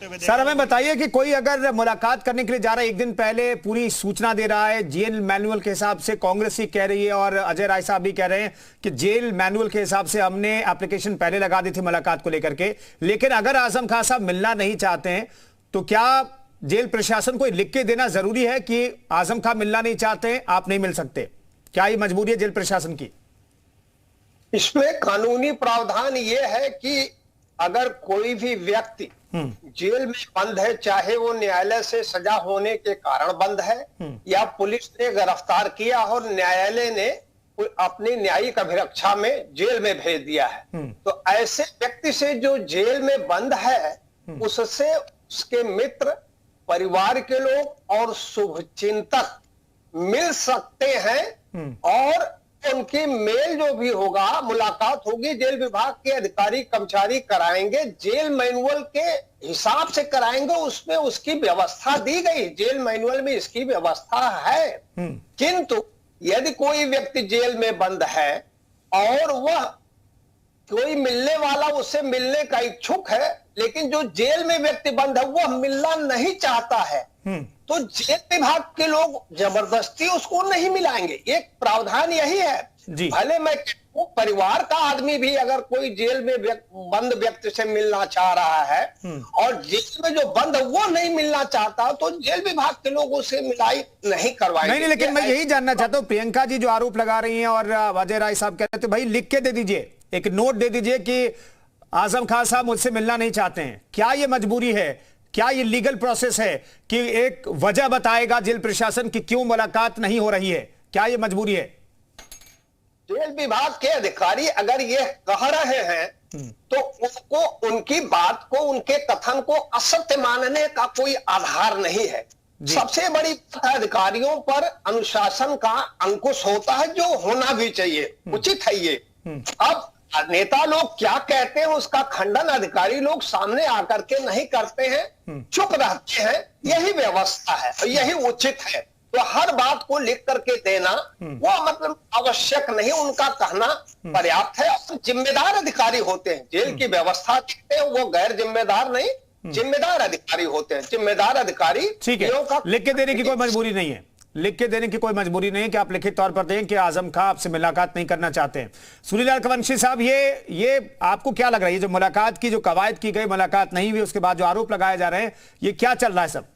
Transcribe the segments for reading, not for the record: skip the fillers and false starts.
Sir हमें बताइए कि कोई अगर मुलाकात करने के लिए जा रहा है, एक दिन पहले पूरी सूचना दे रहा है, जेल मैनुअल के हिसाब से कांग्रेस ही कह रही है और अजय राय साहब भी कह रहे हैं कि जेल मैनुअल के हिसाब से हमने एप्लीकेशन पहले लगा दी थी मुलाकात को लेकर के, लेकिन अगर आजम खान साहब मिलना नहीं चाहते हैं तो क्या जेल प्रशासन को लिख के देना जरूरी है कि आजम खान मिलना नहीं चाहते हैं, आप नहीं मिल सकते? क्या ये मजबूरी है जेल प्रशासन की? इसमें कानूनी प्रावधान ये है कि अगर कोई भी व्यक्ति जेल में बंद है, चाहे वो न्यायालय से सजा होने के कारण बंद है या पुलिस ने गिरफ्तार किया और न्यायालय ने अपनी न्यायिक अभिरक्षा में जेल में भेज दिया है, तो ऐसे व्यक्ति से जो जेल में बंद है उससे उसके मित्र, परिवार के लोग और शुभचिंतक मिल सकते हैं और उनकी मेल जो भी होगा, मुलाकात होगी, जेल विभाग के अधिकारी कर्मचारी कराएंगे, जेल मैनुअल के हिसाब से कराएंगे, उसमें उसकी व्यवस्था दी गई, जेल मैनुअल में इसकी व्यवस्था है। किंतु यदि कोई व्यक्ति जेल में बंद है और वह कोई मिलने वाला उससे मिलने का इच्छुक है, लेकिन जो जेल में व्यक्ति बंद है वह मिलना नहीं चाहता है, तो जेल विभाग के लोग जबरदस्ती उसको नहीं मिलाएंगे। एक प्रावधान यही है। भले मैं परिवार का आदमी भी अगर कोई जेल में बंद व्यक्ति से मिलना चाह रहा है और जेल में जो बंद वो नहीं मिलना चाहता, तो जेल विभाग के लोग उसे मिलाई नहीं करवाएंगे। नहीं, लेकिन मैं यही जानना चाहता हूं, प्रियंका जी जो आरोप लगा रही हैं और अजय राय साहब कह रहे थे भाई लिख के दे दीजिए, एक नोट दे दीजिए कि आजम खान साहब मुझसे मिलना नहीं चाहते हैं। क्या ये मजबूरी है? क्या ये लीगल प्रोसेस है कि एक वजह बताएगा जेल प्रशासन कि क्यों मुलाकात नहीं हो रही है? क्या ये मजबूरी है? जेल विभाग के अधिकारी अगर ये कह रहे हैं तो उनको, उनकी बात को, उनके कथन को असत्य मानने का कोई आधार नहीं है। सबसे बड़ी बात है, अधिकारियों पर अनुशासन का अंकुश होता है, जो होना भी चाहिए, उचित है ये। अब नेता लोग क्या कहते हैं उसका खंडन अधिकारी लोग सामने आकर के नहीं करते हैं, चुप रहते हैं, यही व्यवस्था है और यही उचित है। तो हर बात को लिख करके देना वो मतलब आवश्यक नहीं, उनका कहना पर्याप्त है। और जिम्मेदार अधिकारी होते हैं, जेल की व्यवस्था देखते हैं, वो गैर जिम्मेदार नहीं, जिम्मेदार अधिकारी होते हैं। जिम्मेदार अधिकारी ठीक है, लिख के देने की कोई मजबूरी नहीं है, लिख के देने की कोई मजबूरी नहीं कि आप लिखित तौर पर दें कि आजम खान आपसे मुलाकात नहीं करना चाहते हैं। सूर्यलाल कवंशी साहब, ये आपको क्या लग रहा है, ये जो मुलाकात की जो कवायद की गई, मुलाकात नहीं हुई, उसके बाद जो आरोप लगाए जा रहे हैं, ये क्या चल रहा है सब?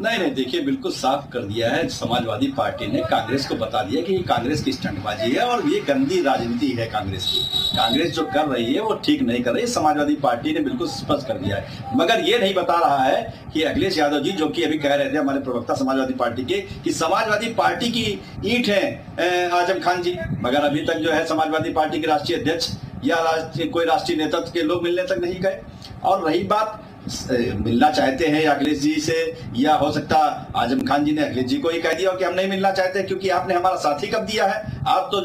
नहीं, देखिए बिल्कुल साफ कर दिया है समाजवादी पार्टी ने, कांग्रेस को बता दिया कि ये कांग्रेस की स्टंटबाजी है और ये गंदी राजनीति है कांग्रेस की। कांग्रेस जो कर रही है वो ठीक नहीं कर रही है, समाजवादी पार्टी ने बिल्कुल स्पष्ट कर दिया है। मगर ये नहीं बता रहा है कि अखिलेश यादव जी, जो कि अभी कह रहे थे हमारे प्रवक्ता समाजवादी पार्टी के, कि समाजवादी पार्टी की ईंट है आजम खान जी, मगर अभी तक जो है समाजवादी पार्टी के राष्ट्रीय अध्यक्ष या कोई राष्ट्रीय नेतृत्व के लोग मिलने तक नहीं गए। और रही बात मिलना चाहते हैं अखिलेश जी से, या हो सकता आजम खान जी ने अखिलेश जी को ही कह दिया कि हम नहीं मिलना चाहते क्योंकि आपने हमारा साथी कब दिया है। आप तो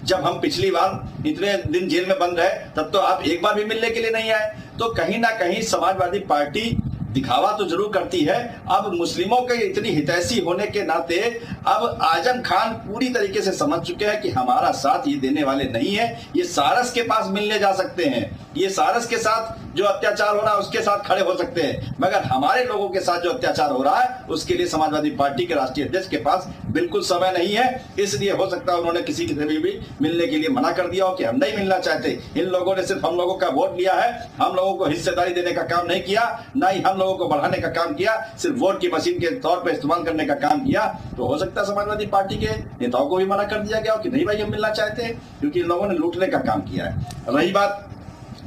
जब हम पिछली बार इतने दिन जेल में बंद रहे तब तो आप एक बार भी मिलने के लिए नहीं आए। तो कहीं ना कहीं समाजवादी पार्टी दिखावा तो जरूर करती है। अब मुस्लिमों के इतनी हितैषी होने के नाते अब आजम खान पूरी तरीके से समझ चुके हैं कि हमारा साथ ये देने वाले नहीं है। ये सारस के पास मिलने जा सकते हैं, ये सारस के साथ जो अत्याचार हो रहा है उसके साथ खड़े हो सकते हैं, मगर हमारे लोगों के साथ जो अत्याचार हो रहा है उसके लिए समाजवादी पार्टी के राष्ट्रीय अध्यक्ष के पास बिल्कुल समय नहीं है। इसलिए हो सकता है उन्होंने किसी से भी मिलने के लिए मना कर दिया हो कि हम नहीं मिलना चाहते। इन लोगों ने सिर्फ हम लोगों का वोट लिया है, हम लोगों को हिस्सेदारी देने का काम नहीं किया, ना ही हम लोगों को बढ़ाने का काम किया, सिर्फ वोट की मशीन के तौर पर इस्तेमाल करने का काम किया। तो हो सकता है समाजवादी पार्टी के नेताओं को भी मना कर दिया गया कि नहीं भाई हम मिलना चाहते हैं, क्योंकि इन लोगों ने लूटने का काम किया है। रही बात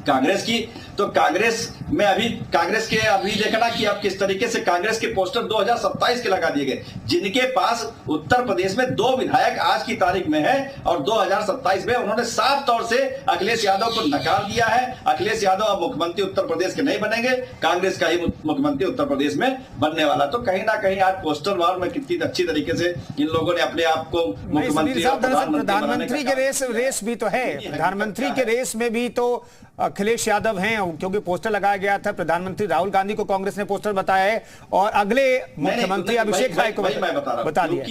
कांग्रेस की, तो कांग्रेस में अभी देखना कि अब किस तरीके से कांग्रेस के पोस्टर 2027 के लगा दिए गए, जिनके पास उत्तर प्रदेश में 2 विधायक आज की तारीख में है और 2027 में उन्होंने साफ तौर से अखिलेश यादव को नकार दिया है। अखिलेश यादव अब मुख्यमंत्री उत्तर प्रदेश के नहीं बनेंगे, कांग्रेस का ही मुख्यमंत्री उत्तर प्रदेश में बनने वाला। तो कहीं ना कहीं आज पोस्टर वार में कितनी अच्छी तरीके से इन लोगों ने अपने आप को मुख्यमंत्री प्रधानमंत्री के रेस भी तो है, प्रधानमंत्री के रेस में भी तो अखिलेश यादव हैं, क्योंकि पोस्टर लगाया गया था। प्रधानमंत्री राहुल गांधी को कांग्रेस ने पोस्टर बताया है और अगले मुख्यमंत्री अभिषेक राय को बता दिया।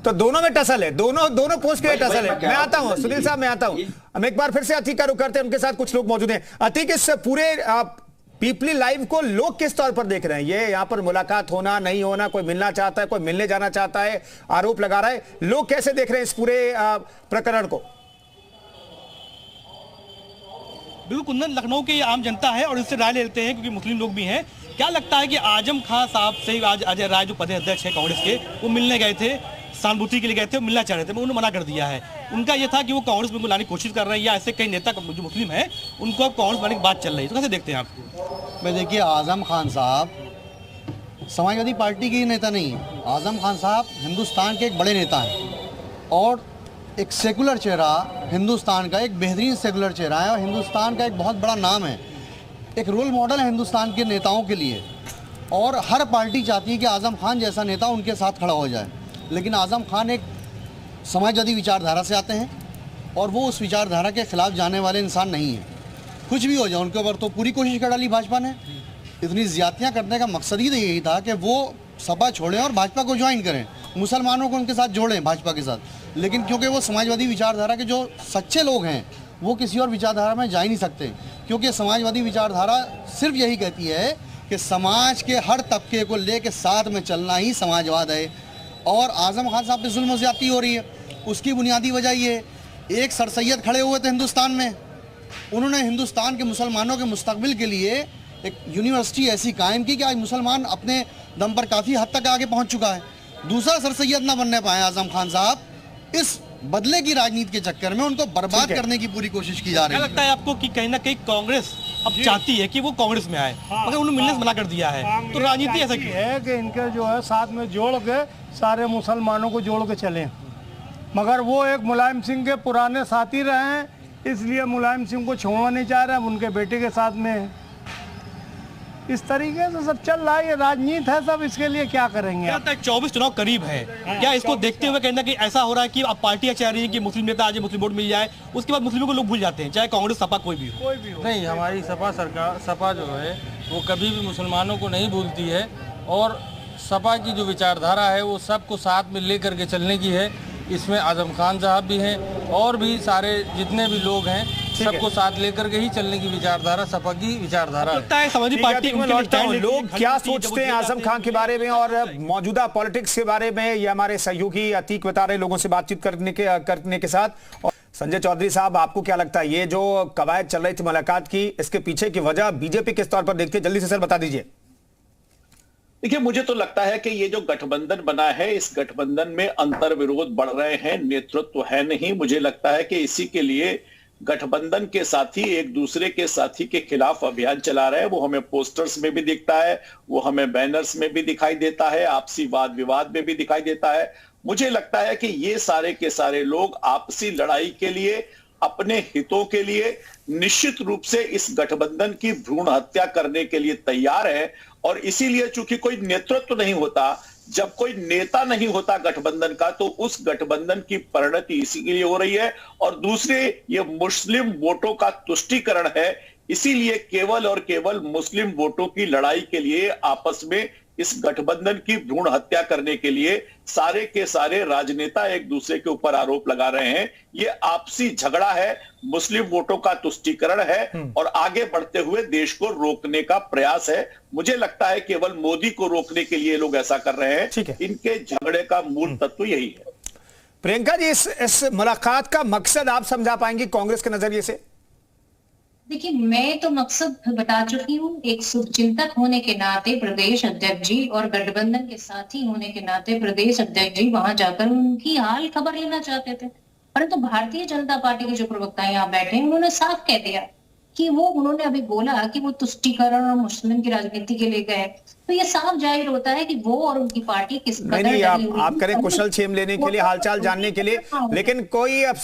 तो दोनों में टसल है, दोनों पोस्ट के लिए टसल है। मैं आता हूं सुनील साहब, मैं आता हूं। हम एक बार फिर से अतीक का रुख करते हैं, उनके साथ कुछ लोग मौजूद हैं। अतीक, इस पूरे पीपली लाइव को लोग किस तौर पर देख रहे हैं? ये यहाँ पर मुलाकात होना नहीं होना, कोई मिलना चाहता है, कोई मिलने जाना चाहता है, आरोप लगा रहा है, लोग कैसे देख रहे हैं इस पूरे प्रकरण को? बिल्कुल कुंदन, लखनऊ के आम जनता है और इससे राय लेते हैं क्योंकि मुस्लिम लोग भी हैं। क्या लगता है कि आजम खान साहब से आज अजय राय जो प्रदेश अध्यक्ष है कांग्रेस के, वो मिलने गए थे, सहानुभूति के लिए गए थे, मिलना चाह रहे थे, उन्होंने मना कर दिया है। उनका ये था कि वो कांग्रेस में लाने की कोशिश कर रहे हैं, या ऐसे कई नेता जो मुस्लिम हैं उनको अब कांग्रेस बनाने की बात चल रही है, तो कैसे देखते हैं आप? मैं देखिए, आजम खान साहब समाजवादी पार्टी के नेता नहीं है। आजम खान साहब हिंदुस्तान के एक बड़े नेता हैं और एक सेकुलर चेहरा, हिंदुस्तान का एक बेहतरीन सेकुलर चेहरा है और हिंदुस्तान का एक बहुत बड़ा नाम है, एक रोल मॉडल है हिंदुस्तान के नेताओं के लिए। और हर पार्टी चाहती है कि आजम खान जैसा नेता उनके साथ खड़ा हो जाए, लेकिन आजम खान एक समाजवादी विचारधारा से आते हैं और वो उस विचारधारा के खिलाफ जाने वाले इंसान नहीं हैं। कुछ भी हो जाए उनके ऊपर तो पूरी कोशिश कर डाली भाजपा ने। इतनी ज़्यादतियाँ करने का मकसद ही यही था कि वो सपा छोड़ें और भाजपा को ज्वाइन करें, मुसलमानों को उनके साथ जोड़ें भाजपा के साथ। लेकिन क्योंकि वो समाजवादी विचारधारा के जो सच्चे लोग हैं वो किसी और विचारधारा में जा ही नहीं सकते, क्योंकि समाजवादी विचारधारा सिर्फ यही कहती है कि समाज के हर तबके को लेकर साथ में चलना ही समाजवाद है। और आजम खान साहब पे जुल्म ज़्यादती हो रही है, उसकी बुनियादी वजह ये, एक सर सैयद खड़े हुए थे हिंदुस्तान में, उन्होंने हिंदुस्तान के मुसलमानों के मुस्तकबिल के लिए एक यूनिवर्सिटी ऐसी कायम की कि आज मुसलमान अपने दम पर काफ़ी हद तक आगे पहुंच चुका है। दूसरा सर सैयद ना बनने पाए आजम खान साहब, इस बदले की राजनीति के चक्कर में उनको बर्बाद करने की पूरी कोशिश की जा रही है। क्या लगता है आपको कि कहीं ना कहीं कांग्रेस अब चाहती है कि वो कांग्रेस में आए, मगर उन्होंने मिलने से मना कर दिया है, तो राजनीति ऐसा क्यों है कि इनके जो है साथ में जोड़ के सारे मुसलमानों को जोड़ के चले, मगर वो एक मुलायम सिंह के पुराने साथी रहे हैं, इसलिए मुलायम सिंह को छोड़ना नहीं चाह रहे हैं, उनके बेटे के साथ में इस तरीके से सब चल रहा है। ये राजनीति है सब, इसके लिए क्या करेंगे? 24 चुनाव करीब है, क्या इसको देखते हुए कहना कि ऐसा हो रहा है कि अब पार्टियां चाह रही है कि मुस्लिम नेता आज मुस्लिम वोट मिल जाए, उसके बाद मुस्लिमों को लोग भूल जाते हैं, चाहे कांग्रेस सपा कोई भी हो? नहीं, हमारी सपा सरकार, सपा जो है वो कभी भी मुसलमानों को नहीं भूलती है और सपा की जो विचारधारा है वो सबको साथ में लेकर के चलने की है। इसमें आजम खान साहब भी हैं और भी सारे जितने भी लोग हैं, सबको साथ लेकर के ही चलने की विचारधारा सपा की विचारधारा है। समाजवादी पार्टी में लौटता हूं, लोग क्या सोचते हैं आजम खान के बारे में और मौजूदा पॉलिटिक्स के बारे में, ये हमारे सहयोगी अतीक बता रहे लोगों से बातचीत करने के साथ। और संजय चौधरी साहब, आपको क्या लगता है ये जो कवायद चल रही थी मुलाकात की, इसके पीछे की वजह बीजेपी किस तौर पर देखती है? जल्दी से सर बता दीजिए। देखिए, मुझे तो लगता है कि ये जो गठबंधन बना है, इस गठबंधन में अंतर विरोध बढ़ रहे हैं, नेतृत्व है नहीं। मुझे लगता है कि इसी के लिए गठबंधन के साथी एक दूसरे के साथी के खिलाफ अभियान चला रहे हैं। वो हमें पोस्टर्स में भी दिखता है, वो हमें बैनर्स में भी दिखाई देता है, आपसी वाद विवाद में भी दिखाई देता है। मुझे लगता है कि ये सारे के सारे लोग आपसी लड़ाई के लिए, अपने हितों के लिए निश्चित रूप से इस गठबंधन की भ्रूण हत्या करने के लिए तैयार है। और इसीलिए चूंकि कोई नेतृत्व नहीं होता, जब कोई नेता नहीं होता गठबंधन का, तो उस गठबंधन की परिणति इसी के लिए हो रही है। और दूसरे, ये मुस्लिम वोटों का तुष्टीकरण है, इसीलिए केवल और केवल मुस्लिम वोटों की लड़ाई के लिए आपस में इस गठबंधन की भ्रूण हत्या करने के लिए सारे के सारे राजनेता एक दूसरे के ऊपर आरोप लगा रहे हैं। ये आपसी झगड़ा है, मुस्लिम वोटों का तुष्टीकरण है और आगे बढ़ते हुए देश को रोकने का प्रयास है। मुझे लगता है केवल मोदी को रोकने के लिए लोग ऐसा कर रहे हैं। इनके झगड़े का मूल तत्व यही है। प्रियंका जी, इस मुलाकात का मकसद आप समझा पाएंगे कांग्रेस के नजरिए से? देखिए, मैं तो मकसद बता चुकी हूँ। एक शुभचिंतक होने के नाते प्रदेश अध्यक्ष जी और गठबंधन के साथी होने के नाते प्रदेश अध्यक्ष जी वहां जाकर उनकी हाल खबर लेना चाहते थे, परंतु भारतीय जनता पार्टी के जो प्रवक्ता यहाँ बैठे हैं उन्होंने साफ कह दिया कि उन्होंने अभी बोला कि वो तुष्टीकरण और मुस्लिम की राजनीति के लिए गए, तो ये साफ जाहिर होता है कि वो और उनकी पार्टी किस नहीं, आप करें कुशल क्षेम लेने के लिए, हालचाल जानने के लिए, लेकिन कोई अब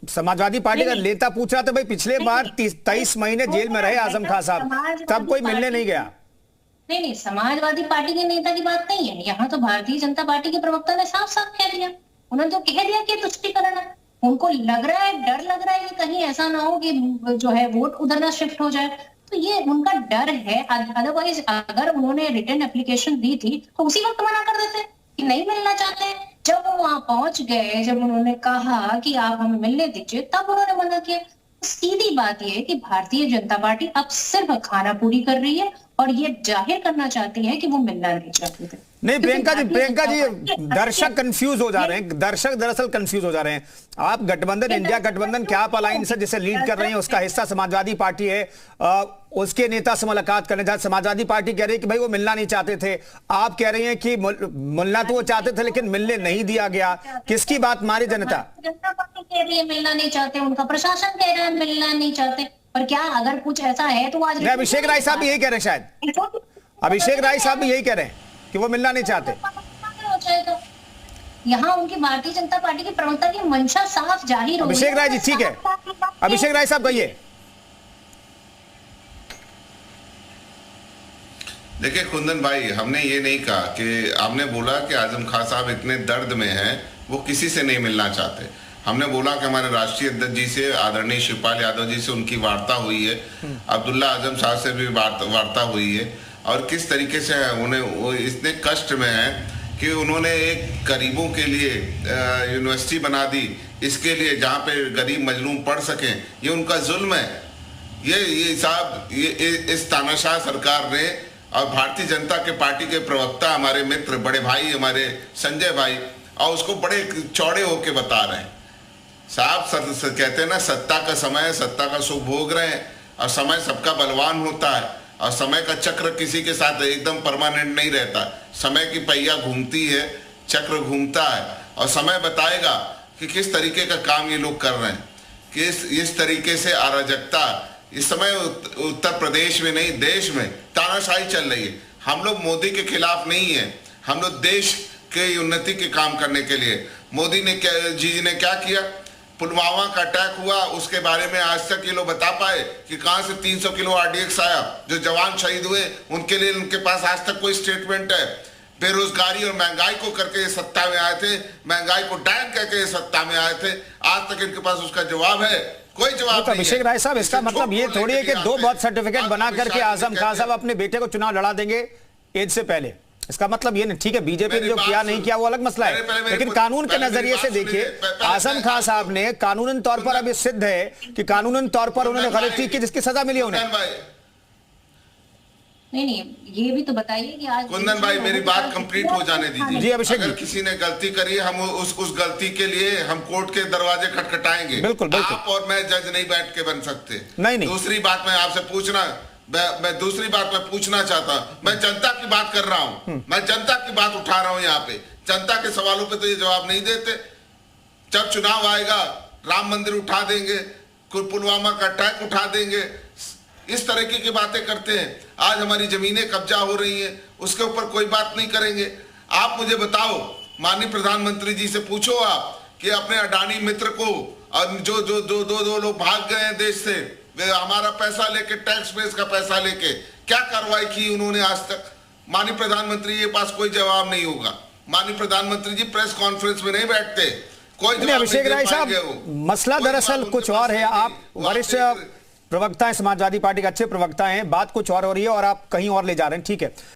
समाजवादी पार्टी का नेता पूछ रहा था, भाई पिछले बार 23 महीने जेल में रहे आजम खान साहब, तब कोई मिलने नहीं गया। नहीं, समाजवादी पार्टी के नेता की बात नहीं है, यहाँ तो भारतीय जनता पार्टी के प्रवक्ता ने साफ साफ कह दिया। उन्होंने तो कह दिया कि तुष्टीकरण है। उनको लग रहा है, डर लग रहा है कि कहीं ऐसा ना हो कि जो है वोट उधर ना शिफ्ट हो जाए, तो ये उनका डर है। अदरवाइज अगर उन्होंने रिटर्न एप्लीकेशन दी थी तो उसी वक्त मना कर देते कि नहीं मिलना चाहते हैं। जब वो वहां पहुंच गए, जब उन्होंने कहा कि आप हमें मिलने दीजिए, तब उन्होंने मना किया। सीधी बात यह है कि भारतीय जनता पार्टी अब सिर्फ खाना पूरी कर रही है और ये जाहिर करना चाहती है कि वो मिलना नहीं चाहते थे। नहीं प्रियंका जी दर्शक कंफ्यूज हो जा रहे हैं, दर्शक दरअसल कंफ्यूज हो जा रहे हैं। आप गठबंधन, इंडिया गठबंधन क्या आप अलायंस है जिसे लीड कर रहे हैं, उसका हिस्सा समाजवादी पार्टी है, उसके नेता से मुलाकात करने जाए, समाजवादी पार्टी कह रही है कि भाई वो मिलना नहीं चाहते थे, आप कह रहे हैं कि मिलना तो वो चाहते थे लेकिन मिलने नहीं दिया गया। किसकी बात मारी जनता? जनता पार्टी कह रही है मिलना नहीं चाहते, उनका प्रशासन कह रहा है मिलना नहीं चाहते। पर क्या अगर कुछ ऐसा है तो आज अभिषेक राय साहब भी यही कह रहे हैं, शायद अभिषेक राय साहब भी यही कह रहे हैं कि वो मिलना नहीं चाहते। तो यहाँ उनकी भारतीय जनता पार्टी की प्रवक्ता की मंशा साफ जाहिर हो। अभिषेक राय जी ठीक है, अभिषेक राय साहब कहिए। देखिए कुंदन भाई, हमने ये नहीं कहा कि, हमने बोला कि आजम खान साहब इतने दर्द में हैं वो किसी से नहीं मिलना चाहते। हमने बोला कि हमारे राष्ट्रीय अध्यक्ष जी से, आदरणीय शिवपाल यादव जी से उनकी वार्ता हुई है, अब्दुल्ला आजम साहब से भी वार्ता हुई है, और किस तरीके से उन्हें वो इतने कष्ट में हैं कि उन्होंने एक गरीबों के लिए यूनिवर्सिटी बना दी, इसके लिए जहाँ पे गरीब मजलूम पढ़ सकें। ये उनका जुल्म है। ये साहब, ये इस तानाशाह सरकार ने और भारतीय जनता के पार्टी के प्रवक्ता हमारे मित्र बड़े भाई हमारे संजय भाई, और उसको बड़े चौड़े होके बता रहे हैं। साहब कहते हैं ना, सत्ता का समय है, सत्ता का सुख भोग रहे हैं, और समय सबका बलवान होता है, और समय का चक्र किसी के साथ एकदम परमानेंट नहीं रहता। समय की पहिया घूमती है, चक्र घूमता है, और समय बताएगा कि किस तरीके का काम ये लोग कर रहे हैं, कि इस तरीके से अराजकता इस समय उत्तर प्रदेश में नहीं देश में तानाशाही चल रही है। हम लोग मोदी के खिलाफ नहीं है, हम लोग देश के उन्नति के काम करने के लिए। मोदी ने जी ने क्या किया? पुलवामा का अटैक हुआ, उसके बारे में आज तक ये लोग बता पाए कि कहां से 300 किलो RDX आया? जो जवान शहीद हुए उनके लिए उनके पास आज तक कोई स्टेटमेंट है? बेरोजगारी और महंगाई को करके ये सत्ता में आए थे, महंगाई को डायन करके ये सत्ता में आए थे, आज तक इनके पास उसका जवाब है? कोई जवाब नहीं। अभिषेक राय साहब, इसका मतलब ये थोड़ी है कि दो बर्थ सर्टिफिकेट बना करके आजम खान साहब अपने बेटे को चुनाव लड़ा देंगे एज से पहले। इसका मतलब ये नहीं, ठीक है बीजेपी ने जो किया नहीं किया वो अलग मसला है, लेकिन कानून के नजरिए से देखिए आजम खान साहब ने कानूनन तौर पर अब सिद्ध है कि कानूनन तौर पर उन्होंने गलती की जिसकी सजा मिली उन्हें। नहीं, ये भी तो बताइए कि आज कुंदन भाई मेरी बात कंप्लीट हो जाने दीजिए। जी अभिषेक, अगर किसी ने गलती करी है, हम उस गलती के लिए हम कोर्ट के दरवाजे खटखटाएंगे। बिल्कुल बिल्कुल। आप और मैं जज नहीं बैठ के बन सकते। नहीं। दूसरी बात मैं आपसे दूसरी बात मैं पूछना चाहता हूँ, मैं जनता की बात कर रहा हूँ, मैं जनता की बात उठा रहा हूँ यहाँ पे। जनता के सवालों पे तो ये जवाब नहीं देते। जब चुनाव आएगा राम मंदिर उठा देंगे, पुलवामा का अटैक उठा देंगे, इस तरीके की बातें करते हैं। आज हमारी जमीनें कब्जा हो रही हैं, उसके ऊपर कोई बात नहीं करेंगे। आप मुझे बताओ, माननीय प्रधानमंत्री जी से पूछो आप कि अपने अडानी मित्र को, और जो दो लोग भाग गए हैं देश से, वे हमारा पैसा लेके, टैक्स बेस का पैसा लेके, क्या कार्रवाई की उन्होंने आज तक? माननीय प्रधानमंत्री के पास कोई जवाब नहीं होगा। माननीय प्रधानमंत्री जी प्रेस कॉन्फ्रेंस में नहीं बैठते, कोई जवाब। अभिषेक राय साहब, मसला दरअसल कुछ और है। आप वरिष्ठ प्रवक्ता हैं, समाजवादी पार्टी के अच्छे प्रवक्ता हैं, बात कुछ और हो रही है और आप कहीं और ले जा रहे हैं, ठीक है।